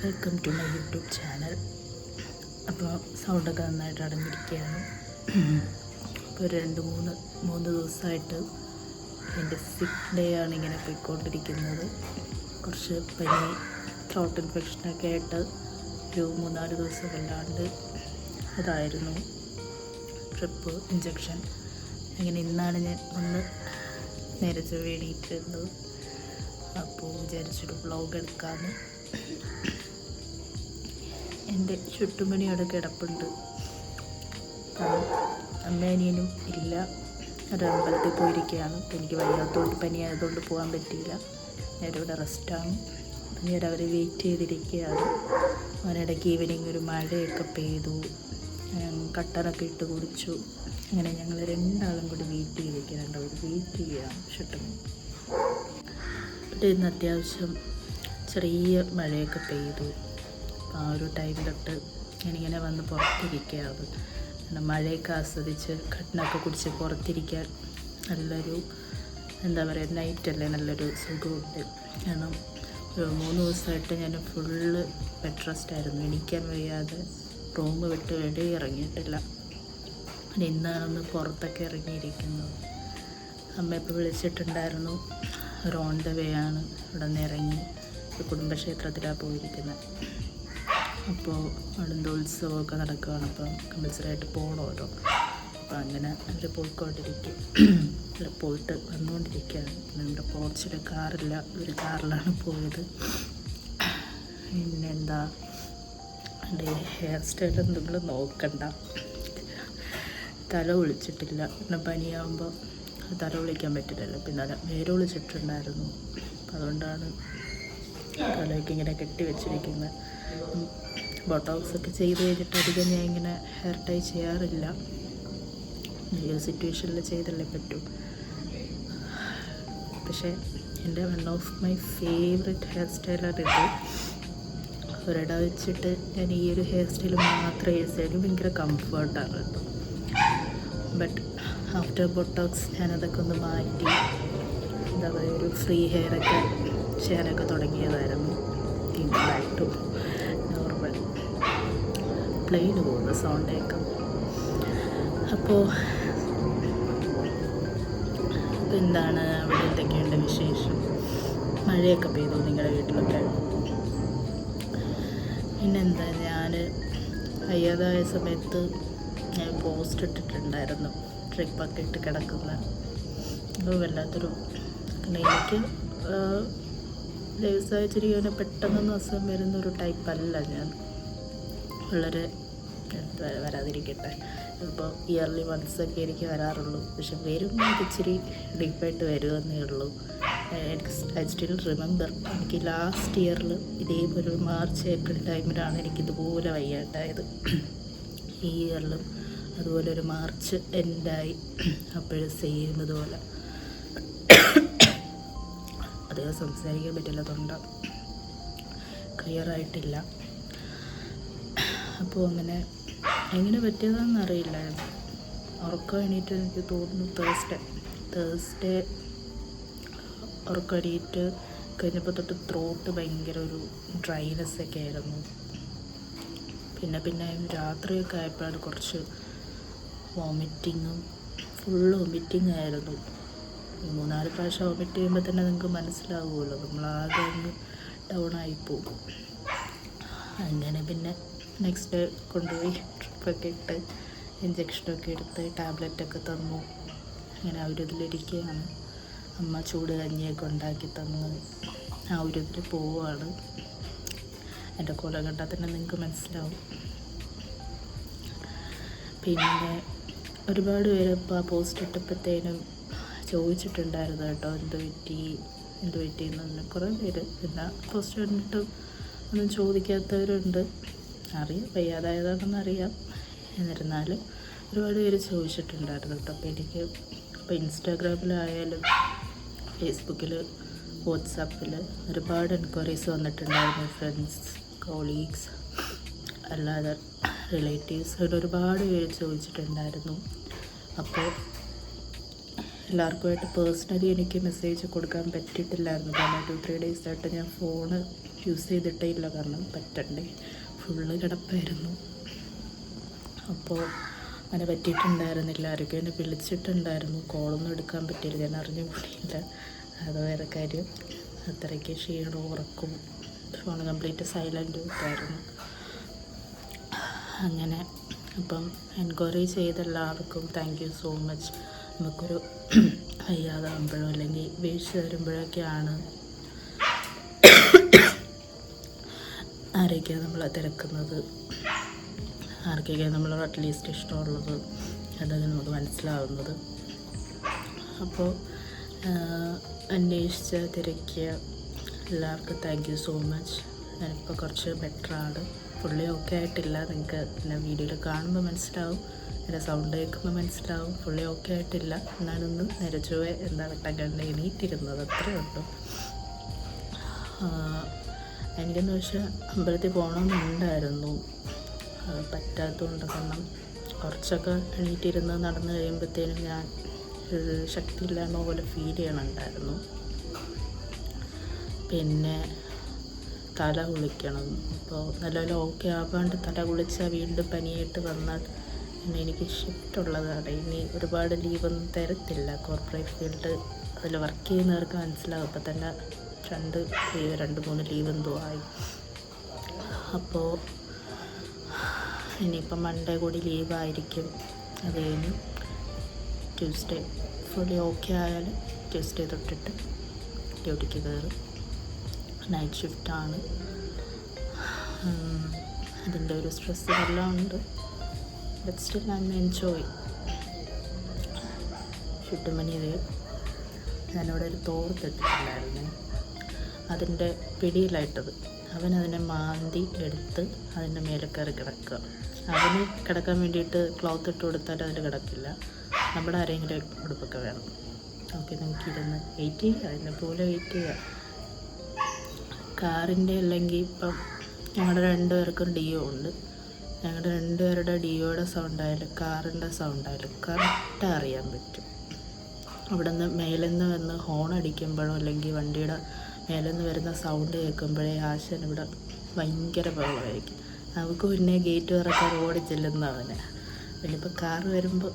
Welcome to my YouTube channel. അപ്പോൾ സൗണ്ടൊക്കെ നന്നായിട്ട് അടഞ്ഞിരിക്കുകയാണ്. ഇപ്പോൾ മൂന്ന് ദിവസമായിട്ട് എൻ്റെ സിക്ക് ഡേ ആണ് ഇങ്ങനെ പോയിക്കൊണ്ടിരിക്കുന്നത്. കുറച്ച് പനി, ത്രോട്ട് ഇൻഫെക്ഷനൊക്കെ ആയിട്ട് ഒരു 3-4 ദിവസം വല്ലാണ്ട് അതായിരുന്നു ട്രിപ്പ്, ഇഞ്ചക്ഷൻ. അങ്ങനെ ഇന്നാണ് ഞാൻ ഒന്ന് നേരത്തെ വേണ്ടിയിട്ടുള്ളത്. അപ്പോൾ വിചാരിച്ചൊരു വ്ളോഗ് എടുക്കാമെന്ന്. എൻ്റെ ചുറ്റുമണി അവിടെ കിടപ്പുണ്ട്. അമ്മേനിയനും ഇല്ല, ഒരു അമ്പലത്തിൽ പോയിരിക്കുകയാണ്. എനിക്ക് വയ്യാത്തതുകൊണ്ട്, പനിയായതുകൊണ്ട് പോകാൻ പറ്റിയില്ല. ഞാനിവിടെ റെസ്റ്റാണ്. ഞാൻ അവരെ വെയിറ്റ് ചെയ്തിരിക്കുകയാണ്. അവനിടയ്ക്ക് ഈവനിങ് ഒരു മഴയൊക്കെ പെയ്തു, കട്ടനൊക്കെ ഇട്ട് കുടിച്ചു. അങ്ങനെ ഞങ്ങൾ രണ്ടാളും കൂടി വെയിറ്റ് ചെയ്തിരിക്കുന്നുണ്ട്. അവർ വെയിറ്റ് ചെയ്യുകയാണ് ചുറ്റുമണി. എന്നിട്ട് ഇന്ന് അത്യാവശ്യം ചെറിയ മഴയൊക്കെ പെയ്തു. ആ ഒരു ടൈമിലൊട്ട് ഞാനിങ്ങനെ വന്ന് പുറത്തിരിക്കുകയാണ്. മഴയൊക്കെ ആസ്വദിച്ച് കട്ടനൊക്കെ കുടിച്ച് പുറത്തിരിക്കാൻ നല്ലൊരു നൈറ്റല്ലേ, നല്ലൊരു സുഖമുണ്ട്. കാരണം ഒരു 3 ദിവസമായിട്ട് ഞാൻ ഫുള്ള് ബെഡ് റെസ്റ്റായിരുന്നു. എണീക്കാൻ വയ്യാതെ റൂം വിട്ട് വെളിയിൽ ഇറങ്ങിയിട്ടില്ല. ഇന്നാണൊന്ന് പുറത്തൊക്കെ ഇറങ്ങിയിരിക്കുന്നത്. അമ്മ ഇപ്പോൾ വിളിച്ചിട്ടുണ്ടായിരുന്നു, ഒരു ഓൺ ദ വേ ആണ്, ഇവിടെ നിന്ന് ഇറങ്ങി കുടുംബക്ഷേത്രത്തിലാണ് പോയിരിക്കുന്നത്. അപ്പോൾ അവിടെ ഉത്സവമൊക്കെ നടക്കുകയാണ്. അപ്പം കമ്പൽസറിയായിട്ട് പോകണമല്ലോ. അപ്പോൾ അങ്ങനെ അവർ പോയിട്ട് വന്നുകൊണ്ടിരിക്കുകയാണ്. നമ്മുടെ പോർച്ചിൽ കാറില്ല, ഒരു കാറിലാണ് പോയത്. പിന്നെന്താ, എൻ്റെ ഹെയർ സ്റ്റൈൽ നിങ്ങൾ നോക്കണ്ട. തല ഒളിച്ചിട്ടില്ല. പിന്നെ പനിയാകുമ്പോൾ തല ഒളിക്കാൻ പറ്റില്ലല്ലോ. പിന്നെ വേറെ ഒളിച്ചിട്ടുണ്ടായിരുന്നു. അപ്പം അതുകൊണ്ടാണ് തലയൊക്കെ ഇങ്ങനെ കെട്ടി വെച്ചിരിക്കുന്നത്. ബോട്ടോക്സൊക്കെ ചെയ്ത് കഴിഞ്ഞിട്ട് അധികം ഞാൻ ഇങ്ങനെ ഹെയർ ടൈ ചെയ്യാറില്ല. ഈ ഒരു സിറ്റുവേഷനിൽ ചെയ്തല്ലേ പറ്റൂ. പക്ഷേ എൻ്റെ one of my favourite hair സ്റ്റൈലാണിത്. ഒരിട വെച്ചിട്ട് ഞാൻ ഈ ഒരു ഹെയർ സ്റ്റൈൽ മാത്രമേ യൂസ് ചെയ്യും. ഭയങ്കര കംഫർട്ടാണ് കേട്ടോ. ബട്ട് ആഫ്റ്റർ ബോട്ടോക്സ് ഞാനതൊക്കെ ഒന്ന് മാറ്റി എന്താ പറയുക, ഒരു ഫ്രീ ഹെയറൊക്കെ ചെയ്യാനൊക്കെ തുടങ്ങിയതായിരുന്നു. തിങ്കളായിട്ടും നോർമൽ പ്ലെയിൻ പോകുന്ന സൗണ്ടേക്കും. അപ്പോൾ എന്താണ് അവിടെ എന്തൊക്കെയുണ്ട് വിശേഷം? മഴയൊക്കെ പെയ്തു നിങ്ങളുടെ വീട്ടിലൊക്കെ? പിന്നെന്താ, ഞാൻ വയ്യാതായ സമയത്ത് ഞാൻ പോസ്റ്റ് ഇട്ടിട്ടുണ്ടായിരുന്നു, ട്രിപ്പൊക്കെ ഇട്ട് കിടക്കുന്ന. അപ്പോൾ വല്ലാത്തൊരു, എനിക്ക് ലൈവ്സായിച്ചിരിക്കുന്ന പെട്ടെന്നൊന്നും അസുഖം വരുന്നൊരു ടൈപ്പല്ല ഞാൻ. വളരെ വരാതിരിക്കട്ടെ. ഇപ്പോൾ ഇയർലി വൺസൊക്കെ എനിക്ക് വരാറുള്ളൂ. പക്ഷെ വരുമ്പോൾ ഇച്ചിരി ഡീപ്പായിട്ട് വരുമെന്നേ ഉള്ളൂ. ഐ സ്റ്റിൽ റിമെമ്പർ, എനിക്ക് ലാസ്റ്റ് ഇയറിൽ ഇതേപോലെ മാർച്ച്-ഏപ്രിൽ ടൈമിലാണ് എനിക്കിതുപോലെ വയ്യാണ്ടായത്. ഈ ഇയറിലും അതുപോലെ ഒരു മാർച്ച് എൻഡായി. അപ്പോഴും സെയിം ഇതുപോലെ. അധികം സംസാരിക്കാൻ പറ്റില്ല, തൊണ്ട ക്ലിയറായിട്ടില്ല. അപ്പോൾ അങ്ങനെ എങ്ങനെ പറ്റിയതാണെന്നറിയില്ല. ഉറക്കം എണീറ്റ് എനിക്ക് തോന്നുന്നു തേഴ്സ്ഡേ ഉറക്കം എണീറ്റ് കഴിഞ്ഞപ്പോൾ തൊട്ട് ത്രോട്ട് ഭയങ്കര ഒരു ഡ്രൈനെസ്സൊക്കെ ആയിരുന്നു. പിന്നെ രാത്രിയൊക്കെ ആയപ്പോഴാണ് കുറച്ച് വോമിറ്റിങ്ങും, ഫുള്ള് വോമിറ്റിംഗ് ആയിരുന്നു. 3-4 പ്രാവശ്യം വോമിറ്റ് ചെയ്യുമ്പോൾ തന്നെ നിങ്ങൾക്ക് മനസ്സിലാവുമല്ലോ, നമ്മളാകെ അങ്ങ് ഡൗൺ ആയിപ്പോവും. അങ്ങനെ പിന്നെ നെക്സ്റ്റ് ഡേ കൊണ്ടുപോയി ട്രിപ്പൊക്കെ ഇട്ട് ഇഞ്ചക്ഷനൊക്കെ എടുത്ത് ടാബ്ലറ്റൊക്കെ തന്നു. അങ്ങനെ ആ ഒരു ഇതിലിരിക്കുകയാണ്. അമ്മ ചൂട് കഞ്ഞിയൊക്കെ ഉണ്ടാക്കി തന്നു. ആ ഒരു ഇതിൽ പോവുകയാണ്. എൻ്റെ കൂടെ കണ്ടാൽ തന്നെ നിങ്ങൾക്ക് മനസ്സിലാവും. പിന്നെ ഒരുപാട് പേര് ഇപ്പോൾ ആ പോസ്റ്റ് ഇട്ടപ്പോഴത്തേനും ചോദിച്ചിട്ടുണ്ടായിരുന്നു കേട്ടോ, എന്ത് പറ്റിയെന്നു. കുറേ പേര് പിന്നെ പോസ്റ്റ് കണ്ടിട്ടും ഒന്നും ചോദിക്കാത്തവരുണ്ട്. അറിയാം, വയ്യാതായതാണെന്ന് അറിയാം. എന്നിരുന്നാലും ഒരുപാട് പേര് ചോദിച്ചിട്ടുണ്ടായിരുന്നു കേട്ടോ. അപ്പോൾ എനിക്ക് ഇപ്പോൾ ഇൻസ്റ്റാഗ്രാമിലായാലും ഫേസ്ബുക്കിൽ, വാട്സാപ്പിൽ ഒരുപാട് എൻക്വയറീസ് വന്നിട്ടുണ്ടായിരുന്നു. ഫ്രണ്ട്സ്, കോളീഗ്സ്, അല്ലാതെ റിലേറ്റീവ്സ്, ഒരുപാട് പേര് ചോദിച്ചിട്ടുണ്ടായിരുന്നു. അപ്പോൾ എല്ലാവർക്കുമായിട്ട് പേഴ്സണലി എനിക്ക് മെസ്സേജ് കൊടുക്കാൻ പറ്റിയിട്ടില്ലായിരുന്നു. കാരണം 2-3 ഡേയ്സായിട്ട് ഞാൻ ഫോണ് യൂസ് ചെയ്തിട്ടേ ഇല്ല, കാരണം പറ്റണ്ടേ, ഫുള്ള് കിടപ്പായിരുന്നു. അപ്പോൾ അങ്ങനെ പറ്റിയിട്ടുണ്ടായിരുന്നില്ല. ആരൊക്കെ എന്നെ വിളിച്ചിട്ടുണ്ടായിരുന്നു, കോളൊന്നും എടുക്കാൻ പറ്റിയില്ല, ഞാൻ അറിഞ്ഞു കൂടിയില്ല. അത് വേറെ കാര്യം. അത്രയ്ക്ക് ക്ഷീണവും ഉറക്കും, ഫോൺ കംപ്ലീറ്റ് സൈലൻ്റ് ആയിരുന്നു. അങ്ങനെ അപ്പം എൻക്വയറി ചെയ്ത എല്ലാവർക്കും താങ്ക് യു സോ മച്ച്. നമുക്കൊരു വയ്യാതാകുമ്പോഴോ അല്ലെങ്കിൽ വീഴ്ച വരുമ്പോഴൊക്കെയാണ് ആരൊക്കെയാണ് നമ്മളെ തിരക്കുന്നത്, ആർക്കൊക്കെയാണ് നമ്മളോട് അറ്റ്ലീസ്റ്റ് ഇഷ്ടമുള്ളത്, അതൊക്കെ നമുക്ക് മനസ്സിലാവുന്നത്. അപ്പോൾ അന്വേഷിച്ച് തിരക്കിയ എല്ലാവർക്കും താങ്ക് യു സോ മച്ച്. ഞാനിപ്പോൾ കുറച്ച് ബെറ്ററാണ്, ഫുള്ളി ഓക്കെ ആയിട്ടില്ല. നിങ്ങൾക്ക് എൻ്റെ വീഡിയോയിൽ കാണുമ്പോൾ മനസ്സിലാവും, എൻ്റെ സൗണ്ട് കേൾക്കുമ്പോൾ മനസ്സിലാവും. ഫുള്ളി ഓക്കെ ആയിട്ടില്ല, എന്നാലൊന്നും നിരച്ചുവേ എന്താ വെട്ടം എണീറ്റിരുന്നത്, അത്രയേ ഉള്ളൂ. എനിക്കെന്ന് വെച്ചാൽ അമ്പലത്തിൽ പോകണമെന്നുണ്ടായിരുന്നു, പറ്റാത്തതുകൊണ്ട്. കാരണം കുറച്ചൊക്കെ എണീറ്റിരുന്ന് നടന്നു കഴിയുമ്പോഴത്തേനും ഞാൻ ശക്തിയില്ലായ്മ പോലെ ഫീൽ ചെയ്യണുണ്ടായിരുന്നു. പിന്നെ തല കുളിക്കണം. അപ്പോൾ നല്ലപോലെ ഓക്കെ ആവാണ്ട് തല കുളിച്ചാൽ വീണ്ടും പനിയായിട്ട് വന്നാൽ പിന്നെ എനിക്ക് ഷിഫ്റ്റുള്ളതാണ്. ഇനി ഒരുപാട് ലീവൊന്നും തരത്തില്ല. കോർപ്പറേറ്റ് ഫീൽഡ് അതിൽ വർക്ക് ചെയ്യുന്നവർക്ക് മനസ്സിലാവും. അപ്പോൾ തന്നെ 2-3 ലീവ് എന്തോ ആയി. അപ്പോൾ ഇനിയിപ്പം മൺഡേ കൂടി ലീവായിരിക്കും. അത് കഴിഞ്ഞ് ട്യൂസ്ഡേ ഫുള്ളി ഓക്കെ ആയാൽ ട്യൂസ്ഡേ തൊട്ടിട്ട് ഡ്യൂട്ടിക്ക് കയറും. നൈറ്റ് ഷിഫ്റ്റാണ്. അതിൻ്റെ ഒരു സ്ട്രെസ് എല്ലാം ഉണ്ട്. But still I enjoy. ഷുട്ടുമണി ഞാനിവിടെ ഒരു തോർത്തിട്ടിട്ടുണ്ടായിരുന്നു, അതിൻ്റെ പിടിയിലായിട്ടത്. അവനതിനെ മാന്തി എടുത്ത് അതിൻ്റെ മേലെ കയറി കിടക്കുക. അവന് കിടക്കാൻ വേണ്ടിയിട്ട് ക്ലോത്ത് ഇട്ട് കൊടുത്താൽ അതിൽ കിടക്കില്ല. നമ്മുടെ ആരെങ്കിലും ഉടുപ്പൊക്കെ വേണം. ഓക്കെ, നമുക്കിരുന്ന് വെയിറ്റ് ചെയ്യുക, അതിനെ പോലെ വെയിറ്റ് ചെയ്യുക. കാറിൻ്റെ അല്ലെങ്കിൽ ഇപ്പം ഞങ്ങളുടെ 2 പേർക്കും ഡിയോ ഉണ്ട്. ഞങ്ങളുടെ 2 പേരുടെ ഡിയോയുടെ സൗണ്ടായാലും കാറിൻ്റെ സൗണ്ടായാലും കറക്റ്റ് അറിയാൻ പറ്റും. അവിടെ നിന്ന് മേലിൽ നിന്ന് വന്ന് ഹോൺ അടിക്കുമ്പോഴോ അല്ലെങ്കിൽ വണ്ടിയുടെ മേലിൽ നിന്ന് വരുന്ന സൗണ്ട് കേൾക്കുമ്പോഴേ ആശാൻ ഇവിടെ ഭയങ്കര ബഹളമായിരിക്കും. നമുക്ക് പിന്നെ ഗേറ്റ് തുറക്കാൻ ഓടി ചെല്ലുന്നവന്. പിന്നെ ഇപ്പോൾ കാറ് വരുമ്പോൾ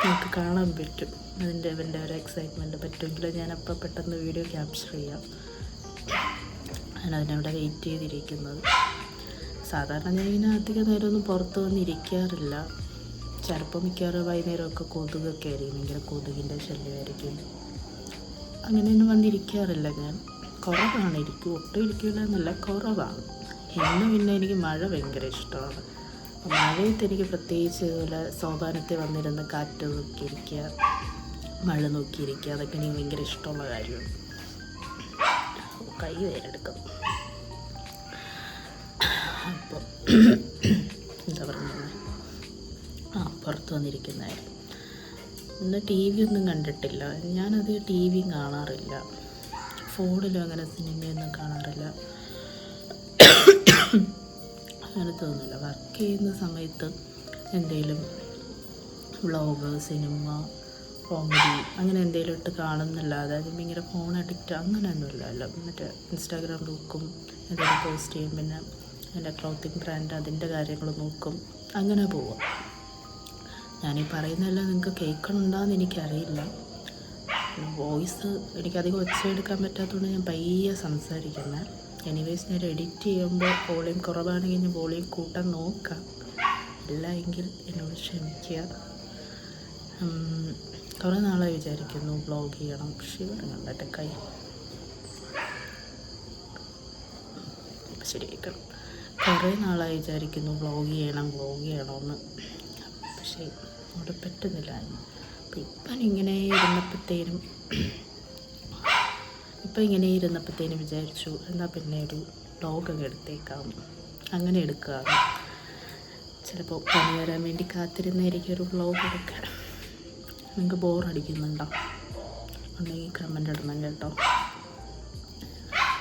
നമുക്ക് കാണാൻ പറ്റും ഇവൻ്റെ ഒരു എക്സൈറ്റ്മെൻറ്റ്. പറ്റുമെങ്കിൽ ഞാനപ്പോൾ പെട്ടെന്ന് വീഡിയോ ക്യാപ്ചർ ചെയ്യാം. ഞാനതിനവിടെ വെയിറ്റ് ചെയ്തിരിക്കുന്നത്. സാധാരണ ഞാൻ ഇങ്ങനെ അധികം നേരമൊന്നും പുറത്ത് വന്നിരിക്കാറില്ല. ചിലപ്പോൾ മിക്കവാറും വൈകുന്നേരമൊക്കെ കൊതുകൊക്കെ ആയിരിക്കും, ഭയങ്കര കൊതുകിൻ്റെ ശല്യമായിരിക്കും. അങ്ങനെയൊന്നും വന്നിരിക്കാറില്ല ഞാൻ. കുറവാണ്, ഒട്ടും ഇരിക്കില്ല എന്നല്ല, കുറവാണ്. ഇന്ന് പിന്നെ എനിക്ക് മഴ ഭയങ്കര ഇഷ്ടമാണ്. മഴയത്ത് എനിക്ക് പ്രത്യേകിച്ച് ഇതുപോലെ സോപാനത്തിൽ വന്നിരുന്ന് കാറ്റ് നോക്കിയിരിക്കുക, മഴ നോക്കിയിരിക്കുക, അതൊക്കെ എനിക്ക് ഭയങ്കര ഇഷ്ടമുള്ള കാര്യമാണ്. കൈ വേരെടുക്കും. അപ്പോൾ എന്താ പറയുന്നത്, പുറത്ത് വന്നിരിക്കുന്നതായിരുന്നു. ഇന്ന് ടി വി ഒന്നും കണ്ടിട്ടില്ല. ഞാനത് ടി വി കാണാറില്ല, ഫോണിലും അങ്ങനെ സിനിമയൊന്നും കാണാറില്ല. അങ്ങനെ തോന്നില്ല. വർക്ക് ചെയ്യുന്ന സമയത്ത് എന്തെങ്കിലും വ്ളോഗ്, സിനിമ, കോമഡി അങ്ങനെ എന്തെങ്കിലും ഇട്ട് കാണുന്നില്ലാതെ ഭയങ്കര ഫോൺ അഡിക്റ്റ് അങ്ങനെയൊന്നുമില്ല. മറ്റേ ഇൻസ്റ്റാഗ്രാം നോക്കും, എന്തെങ്കിലും പോസ്റ്റ് ചെയ്യും, പിന്നെ എൻ്റെ ക്ലോത്തിങ് ബ്രാൻഡ് അതിൻ്റെ കാര്യങ്ങൾ നോക്കും, അങ്ങനെ പോവാം. ഞാനീ പറയുന്നതെല്ലാം നിങ്ങൾക്ക് കേൾക്കണുണ്ടാന്ന് എനിക്കറിയില്ല. വോയിസ് എനിക്കധികം ഒച്ചയെടുക്കാൻ പറ്റാത്തതുകൊണ്ട് ഞാൻ പയ്യെ സംസാരിക്കുന്നത്. എനിവേസ് ഞാൻ എഡിറ്റ് ചെയ്യുമ്പോൾ വോളിയം കുറവാണെങ്കിൽ ഞാൻ വോളിയം കൂട്ടാൻ നോക്കാം. ഇല്ല എങ്കിൽ എന്നോട് ക്ഷമിക്കുക. കുറേ നാളായി വിചാരിക്കുന്നു വ്ളോഗ് ചെയ്യണം. ഷിവറിങ്ങുണ്ട് എൻ്റെ കൈ. ശരിയാക്കണം. കുറേ നാളായി വിചാരിക്കുന്നു വ്ളോഗ് ചെയ്യണമെന്ന്. പക്ഷേ അവിടെ പറ്റുന്നില്ല. അപ്പം ഇപ്പം ഇങ്ങനെ ഇരുന്നപ്പോഴത്തേനും വിചാരിച്ചു എന്നാൽ പിന്നെ ഒരു വ്ളോഗൊക്കെ എടുത്തേക്കാം. അങ്ങനെ എടുക്കാം. ചിലപ്പോൾ പണി വരാൻ വേണ്ടി കാത്തിരുന്നായിരിക്കും ഒരു വ്ളോഗ് എടുക്കാൻ. നിങ്ങൾക്ക് ബോറടിക്കുന്നുണ്ടോ ഉണ്ടെങ്കിൽ കമൻ്റ് ഇടണം കേട്ടോ.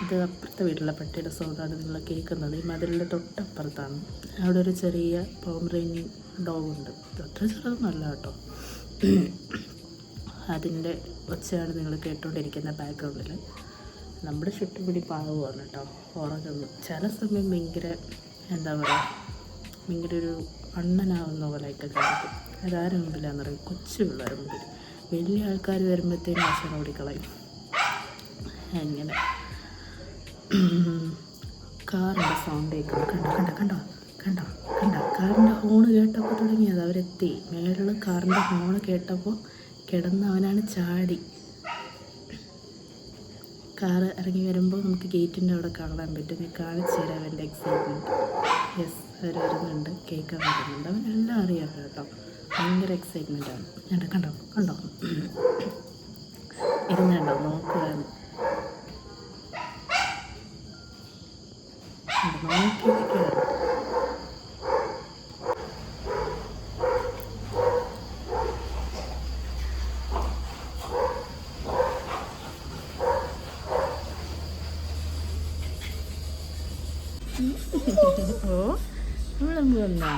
ഇത് അപ്പുറത്തെ വീട്ടിലെ പട്ടിയുടെ സൗണ്ടാണ് നിങ്ങൾ കേൾക്കുന്നത്. ഈ മതിലിൻ്റെ തൊട്ടപ്പുറത്താണ്. അവിടെ ഒരു ചെറിയ പോമറേനിയൻ ഡോഗുണ്ട്. അത്ര ചെറുതൊന്നുമല്ല കേട്ടോ. അതിൻ്റെ ഒച്ചയാണ് നിങ്ങൾ കേട്ടുകൊണ്ടിരിക്കുന്ന ബാക്ക്ഗ്രൗണ്ടിൽ. നമ്മുടെ ചുറ്റുപിടി പാവമാണ് കേട്ടോ, ഉറങ്ങുന്നു. ചില സമയം ഭയങ്കര എന്താ പറയുക, ഭയങ്കര ഒരു അണ്ണനാവുന്ന പോലെയൊക്കെ കാണിക്കും. അതാരും മുമ്പിലാന്ന് പറയും, കൊച്ചു പിള്ളേർ മുമ്പിൽ. വലിയ ആൾക്കാർ വരുമ്പോഴത്തേനും അച്ഛൻ ഓടിക്കളയും. അങ്ങനെ കാറിൻ്റെ സൗണ്ട് കേൾക്കണം. കണ്ടോ കണ്ടോ കണ്ടോ കണ്ടോ കാറിൻ്റെ ഹോണ് കേട്ടപ്പോൾ തുടങ്ങിയത്. അവരെത്തി മേളിൽ. കാറിൻ്റെ ഹോണ് കേട്ടപ്പോൾ കിടന്ന് അവനാണ് ചാടി. കാറ് ഇറങ്ങി വരുമ്പോൾ നമുക്ക് ഗേറ്റിൻ്റെ അവിടെ കാണാൻ പറ്റും. ഞാൻ കാണിച്ചു തരാം അവൻ്റെ എക്സൈറ്റ്മെൻറ്റ്. യെസ്, അവർ വരുന്നുണ്ട്, കേൾക്കാൻ വരുന്നുണ്ട്. അവനെല്ലാം അറിയാം കേട്ടോ, ഭയങ്കര എക്സൈറ്റ്മെൻറ്റാണ്. കണ്ടോ കണ്ടോ കണ്ടോ ഇരുന്നുണ്ടോ നോക്കുകയാണ്. നോക്കിയിരിക്കുകയാണ്. ഓ നമ്മളെന്ത് വന്നാ